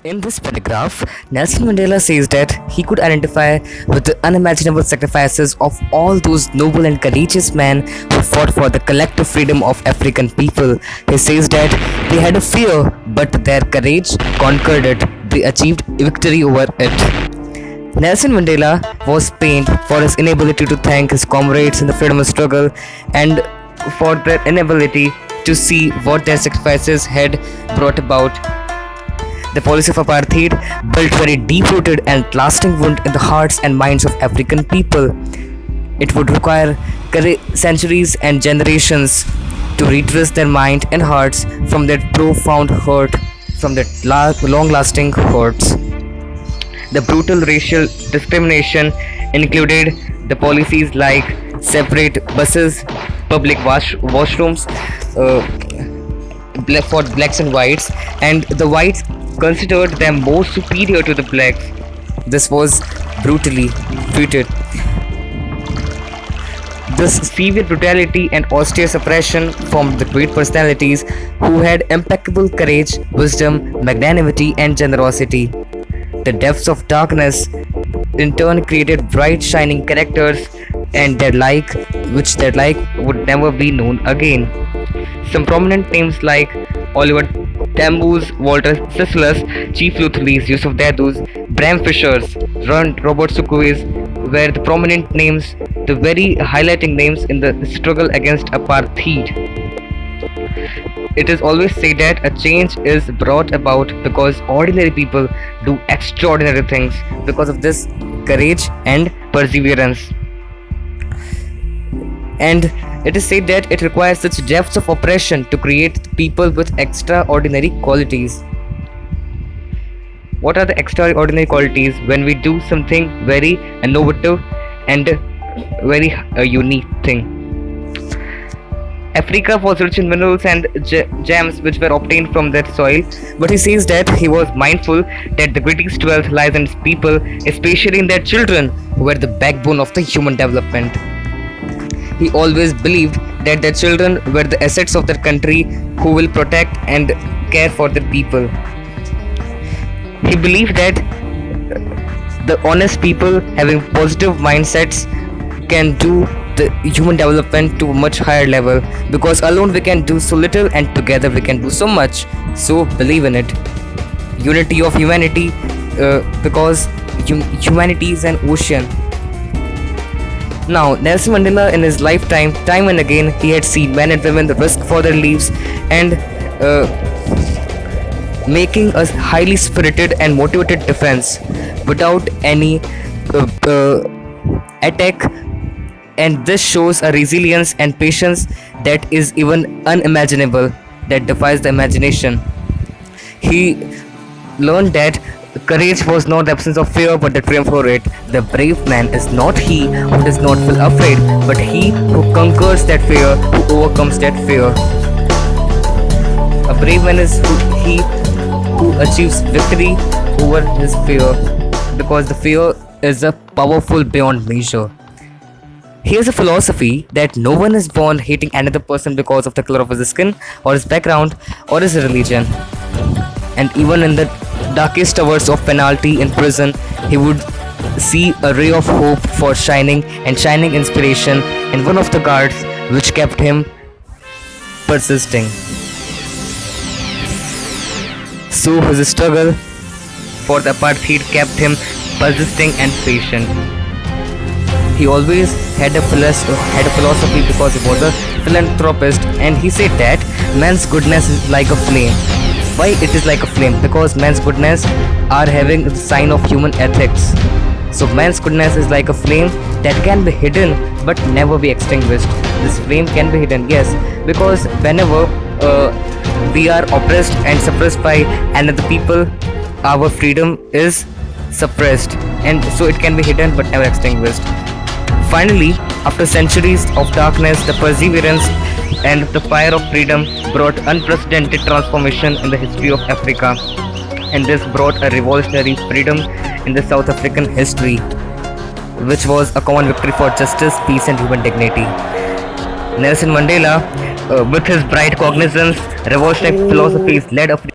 In this paragraph, Nelson Mandela says that he could identify with the unimaginable sacrifices of all those noble and courageous men who fought for the collective freedom of African people. He says that they had a fear, but their courage conquered it. They achieved victory over it. Nelson Mandela was pained for his inability to thank his comrades in the freedom struggle and for their inability to see what their sacrifices had brought about. The policy of apartheid built very deep-rooted and lasting wound in the hearts and minds of African people. It would require centuries and generations to redress their mind and hearts from that profound hurt, from that long-lasting hurts. The brutal racial discrimination included the policies like separate buses, public washrooms for blacks and whites, and the whites considered them more superior to the blacks. This was brutally treated. This severe brutality and austere suppression from the great personalities who had impeccable courage, wisdom, magnanimity, and generosity. The depths of darkness in turn created bright shining characters and their like would never be known again. Some prominent names like Oliver Tambo's, Walter Sisler's, Chief Luthleys, Yusuf Dadus, Bram Fisher's, Robert Sukue's were the prominent names, the very highlighting names in the struggle against apartheid. It is always said that a change is brought about because ordinary people do extraordinary things because of this courage and perseverance. And it is said that it requires such depths of oppression to create people with extraordinary qualities. What are the extraordinary qualities? When we do something very innovative and very unique thing. Africa was rich in minerals and gems which were obtained from that soil, but he says that he was mindful that the greatest wealth lies in its people, especially in their children, who were the backbone of the human development. He always believed that the children were the assets of their country who will protect and care for their people. He believed that the honest people having positive mindsets can do the human development to a much higher level, because alone we can do so little and together we can do so much. So believe in it. Unity of humanity, because humanity is an ocean. Now, Nelson Mandela in his lifetime, time and again, he had seen men and women risk for their lives and making a highly spirited and motivated defense without any attack, and this shows a resilience and patience that is even unimaginable, that defies the imagination. He learned that courage was not the absence of fear but the triumph over it. The brave man is not he who does not feel afraid, but he who conquers that fear, who overcomes that fear. A brave man is he who achieves victory over his fear, because the fear is a powerful beyond measure. Here's a philosophy that no one is born hating another person because of the color of his skin or his background or his religion. And even in the darkest hours of penalty in prison, he would see a ray of hope for shining inspiration in one of the guards, which kept him persisting. So his struggle for the apartheid kept him persisting and patient. He always had a philosophy because he was a philanthropist, and he said that man's goodness is like a flame. Why it is like a flame? Because man's goodness are having the sign of human ethics. So man's goodness is like a flame that can be hidden but never be extinguished. This flame can be hidden, yes, because whenever we are oppressed and suppressed by another people, our freedom is suppressed, and so it can be hidden but never extinguished. Finally, after centuries of darkness, the perseverance and the fire of freedom brought unprecedented transformation in the history of Africa, and this brought a revolutionary freedom in the South African history, which was a common victory for justice, peace and human dignity. Nelson Mandela, with his bright cognizance, revolutionary philosophies led Africa